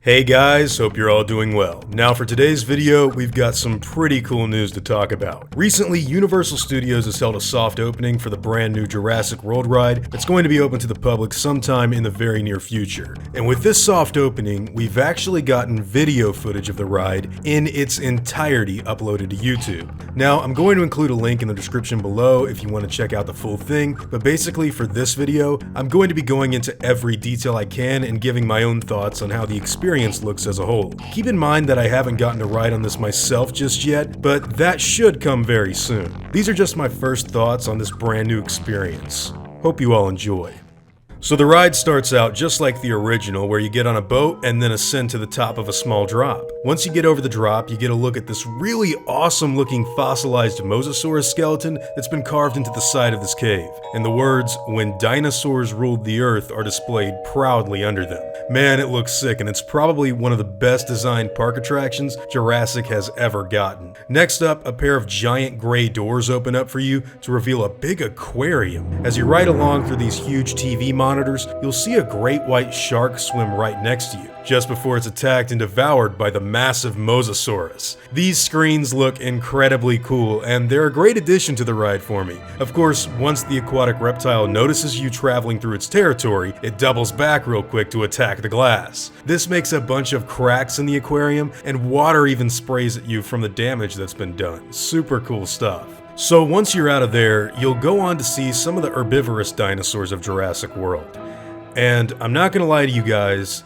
Hey guys, hope you're all doing well. Now for today's video, we've got some pretty cool news to talk about. Recently, Universal Studios has held a soft opening for the brand new Jurassic World ride that's going to be open to the public sometime in the very near future. And with this soft opening, we've actually gotten video footage of the ride in its entirety uploaded to YouTube. Now, I'm going to include a link in the description below if you want to check out the full thing, but basically for this video, I'm going to be going into every detail I can and giving my own thoughts on how the experience looks as a whole. Keep in mind that I haven't gotten to ride on this myself just yet, but that should come very soon. These are just my first thoughts on this brand new experience. Hope you all enjoy. So the ride starts out just like the original, where you get on a boat and then ascend to the top of a small drop. Once you get over the drop, you get a look at this really awesome looking fossilized mosasaurus skeleton that's been carved into the side of this cave. And the words, "When dinosaurs ruled the earth," are displayed proudly under them. Man, it looks sick, and it's probably one of the best designed park attractions Jurassic has ever gotten. Next up, a pair of giant gray doors open up for you to reveal a big aquarium. As you ride along through these huge TV monitors, you'll see a great white shark swim right next to you, just before it's attacked and devoured by the massive mosasaurus. These screens look incredibly cool, and they're a great addition to the ride for me. Of course, once the aquatic reptile notices you traveling through its territory, it doubles back real quick to attack the glass. This makes a bunch of cracks in the aquarium, and water even sprays at you from the damage that's been done. Super cool stuff. So once you're out of there, you'll go on to see some of the herbivorous dinosaurs of Jurassic World. And I'm not gonna lie to you guys,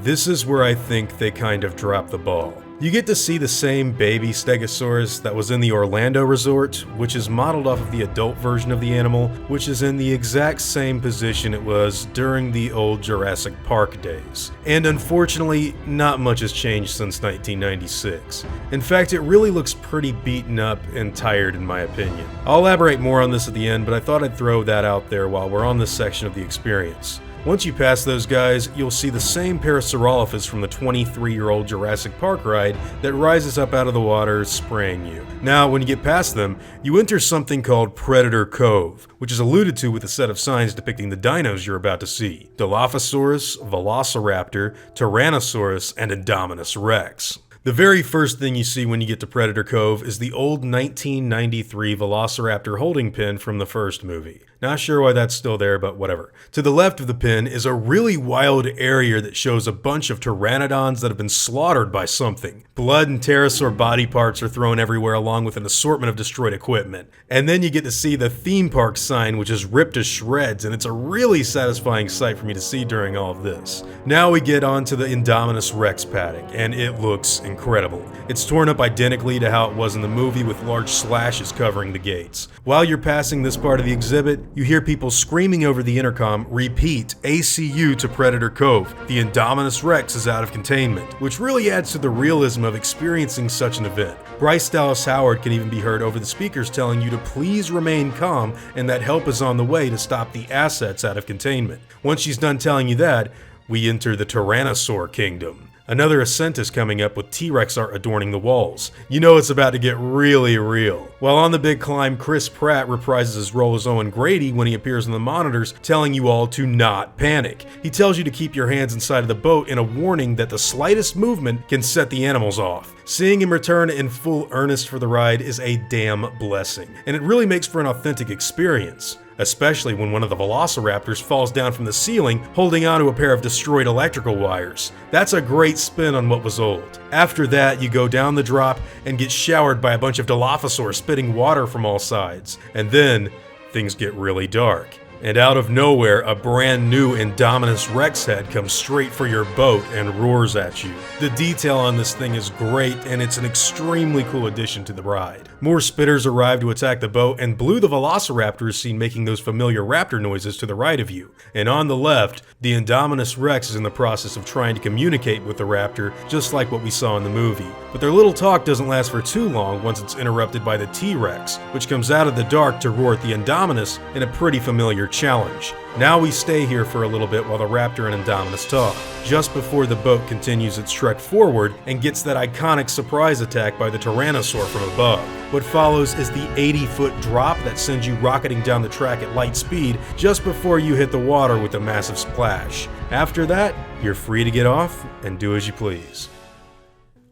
this is where I think they kind of dropped the ball. You get to see the same baby Stegosaurus that was in the Orlando resort, which is modeled off of the adult version of the animal, which is in the exact same position it was during the old Jurassic Park days. And unfortunately, not much has changed since 1996. In fact, it really looks pretty beaten up and tired in my opinion. I'll elaborate more on this at the end, but I thought I'd throw that out there while we're on this section of the experience. Once you pass those guys, you'll see the same pair of Saurolophus from the 23-year-old Jurassic Park ride that rises up out of the water, spraying you. Now, when you get past them, you enter something called Predator Cove, which is alluded to with a set of signs depicting the dinos you're about to see: Dilophosaurus, Velociraptor, Tyrannosaurus, and Indominus Rex. The very first thing you see when you get to Predator Cove is the old 1993 Velociraptor holding pen from the first movie. Not sure why that's still there, but whatever. To the left of the pen is a really wild area that shows a bunch of pteranodons that have been slaughtered by something. Blood and pterosaur body parts are thrown everywhere along with an assortment of destroyed equipment. And then you get to see the theme park sign, which is ripped to shreds, and it's a really satisfying sight for me to see during all of this. Now we get on to the Indominus Rex paddock, and it looks incredible. It's torn up identically to how it was in the movie, with large slashes covering the gates. While you're passing this part of the exhibit, you hear people screaming over the intercom, "Repeat, ACU to Predator Cove. The Indominus Rex is out of containment," which really adds to the realism of experiencing such an event. Bryce Dallas Howard can even be heard over the speakers telling you to please remain calm and that help is on the way to stop the assets out of containment. Once she's done telling you that, we enter the Tyrannosaur Kingdom. Another ascent is coming up with T-Rex art adorning the walls. You know it's about to get really real. While on the big climb, Chris Pratt reprises his role as Owen Grady when he appears on the monitors, telling you all to not panic. He tells you to keep your hands inside of the boat in a warning that the slightest movement can set the animals off. Seeing him return in full earnest for the ride is a damn blessing, and it really makes for an authentic experience. Especially when one of the Velociraptors falls down from the ceiling holding onto a pair of destroyed electrical wires. That's a great spin on what was old. After that, you go down the drop and get showered by a bunch of Dilophosaurs spitting water from all sides. And then, things get really dark. And out of nowhere, a brand new Indominus Rex head comes straight for your boat and roars at you. The detail on this thing is great, and it's an extremely cool addition to the ride. More spitters arrive to attack the boat, and Blue the Velociraptor is seen making those familiar raptor noises to the right of you. And on the left, the Indominus Rex is in the process of trying to communicate with the raptor, just like what we saw in the movie. But their little talk doesn't last for too long once it's interrupted by the T-Rex, which comes out of the dark to roar at the Indominus in a pretty familiar challenge. Now we stay here for a little bit while the Raptor and Indominus talk, just before the boat continues its trek forward and gets that iconic surprise attack by the Tyrannosaur from above. What follows is the 80-foot drop that sends you rocketing down the track at light speed just before you hit the water with a massive splash. After that, you're free to get off and do as you please.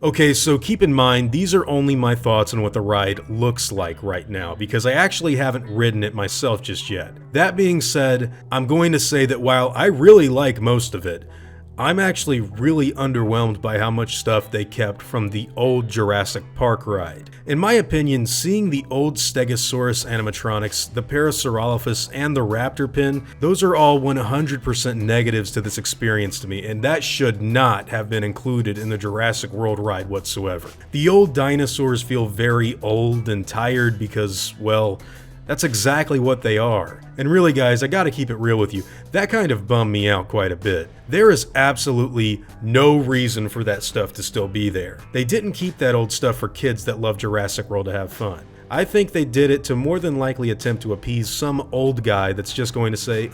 Okay, so keep in mind, these are only my thoughts on what the ride looks like right now, because I actually haven't ridden it myself just yet. That being said, I'm going to say that while I really like most of it, I'm actually really underwhelmed by how much stuff they kept from the old Jurassic Park ride. In my opinion, seeing the old Stegosaurus animatronics, the Parasaurolophus, and the Raptor pin, those are all 100% negatives to this experience to me, and that should not have been included in the Jurassic World ride whatsoever. The old dinosaurs feel very old and tired because, well, that's exactly what they are. And really guys, I gotta keep it real with you, that kind of bummed me out quite a bit. There is absolutely no reason for that stuff to still be there. They didn't keep that old stuff for kids that love Jurassic World to have fun. I think they did it to more than likely attempt to appease some old guy that's just going to say,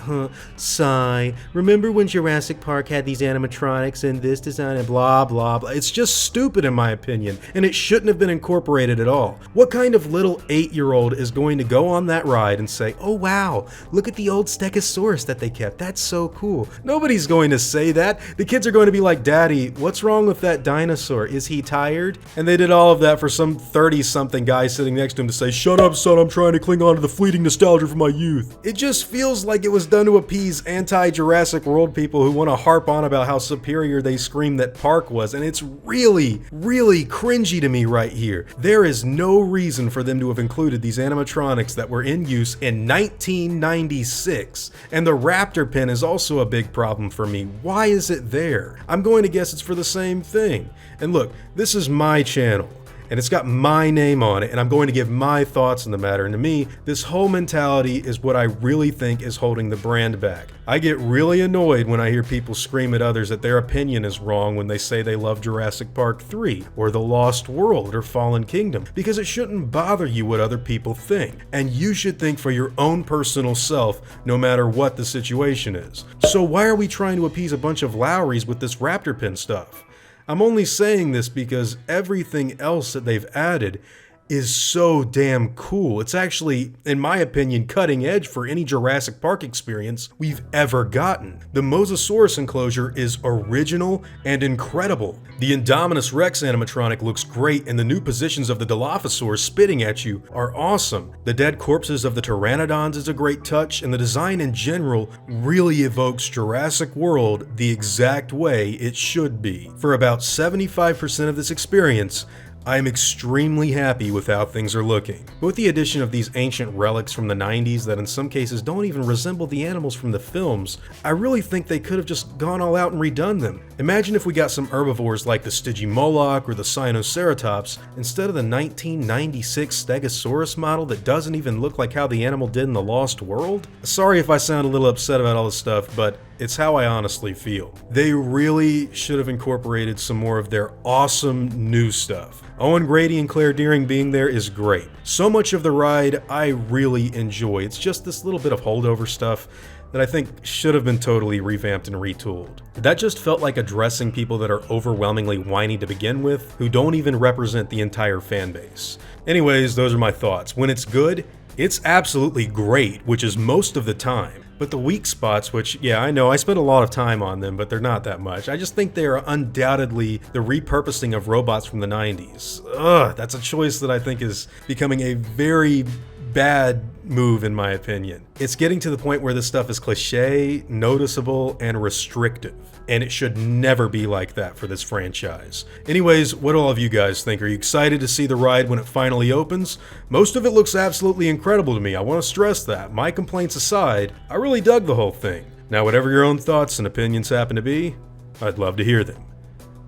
sigh, remember when Jurassic Park had these animatronics and this design and blah blah blah. It's just stupid in my opinion, and it shouldn't have been incorporated at all. What kind of little 8-year-old is going to go on that ride and say, oh wow, look at the old Stegosaurus that they kept, that's so cool? Nobody's going to say that. The kids are going to be like, Daddy, what's wrong with that dinosaur? Is he tired? And they did all of that for some 30-something guy sitting next to him to say, shut up son, I'm trying to cling on to the fleeting nostalgia from my youth. It just feels like it was done to appease anti-Jurassic World people who want to harp on about how superior they scream that park was, and it's really, really cringy to me right here. There is no reason for them to have included these animatronics that were in use in 1996, and the Raptor pin is also a big problem for me. Why is it there? I'm going to guess it's for the same thing. And look, this is my channel, and it's got my name on it, and I'm going to give my thoughts on the matter. And to me, this whole mentality is what I really think is holding the brand back. I get really annoyed when I hear people scream at others that their opinion is wrong when they say they love Jurassic Park 3, or The Lost World, or Fallen Kingdom, because it shouldn't bother you what other people think. And you should think for your own personal self, no matter what the situation is. So why are we trying to appease a bunch of Lowrys with this Raptor pin stuff? I'm only saying this because everything else that they've added is so damn cool. It's actually, in my opinion, cutting edge for any Jurassic Park experience we've ever gotten. The Mosasaurus enclosure is original and incredible. The Indominus Rex animatronic looks great, and the new positions of the Dilophosaurs spitting at you are awesome. The dead corpses of the Pteranodons is a great touch, and the design in general really evokes Jurassic World the exact way it should be. For about 75% of this experience, I am extremely happy with how things are looking. With the addition of these ancient relics from the 90s that in some cases don't even resemble the animals from the films, I really think they could have just gone all out and redone them. Imagine if we got some herbivores like the Stygimoloch or the Sinoceratops instead of the 1996 Stegosaurus model that doesn't even look like how the animal did in The Lost World. Sorry if I sound a little upset about all this stuff, but it's how I honestly feel. They really should have incorporated some more of their awesome new stuff. Owen Grady and Claire Dearing being there is great. So much of the ride I really enjoy. It's just this little bit of holdover stuff that I think should have been totally revamped and retooled. That just felt like addressing people that are overwhelmingly whiny to begin with, who don't even represent the entire fan base. Anyways, those are my thoughts. When it's good, it's absolutely great, which is most of the time. But the weak spots, which, yeah, I know, I spent a lot of time on them, but they're not that much. I just think they are undoubtedly the repurposing of robots from the 90s. Ugh, that's a choice that I think is becoming a very bad move in my opinion. It's getting to the point where this stuff is cliche, noticeable, and restrictive. And it should never be like that for this franchise. Anyways, what do all of you guys think? Are you excited to see the ride when it finally opens? Most of it looks absolutely incredible to me. I want to stress that. My complaints aside, I really dug the whole thing. Now, whatever your own thoughts and opinions happen to be, I'd love to hear them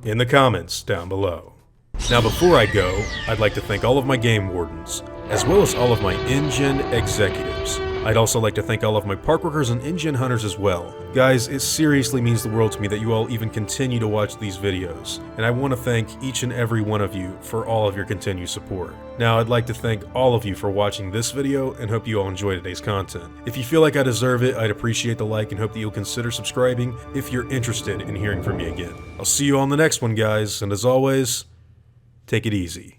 in the comments down below. Now, before I go, I'd like to thank all of my game wardens, as well as all of my InGen executives. I'd also like to thank all of my park workers and InGen hunters as well. Guys, it seriously means the world to me that you all even continue to watch these videos, and I want to thank each and every one of you for all of your continued support. Now, I'd like to thank all of you for watching this video and hope you all enjoy today's content. If you feel like I deserve it, I'd appreciate the like and hope that you'll consider subscribing if you're interested in hearing from me again. I'll see you on the next one, guys, and as always, take it easy.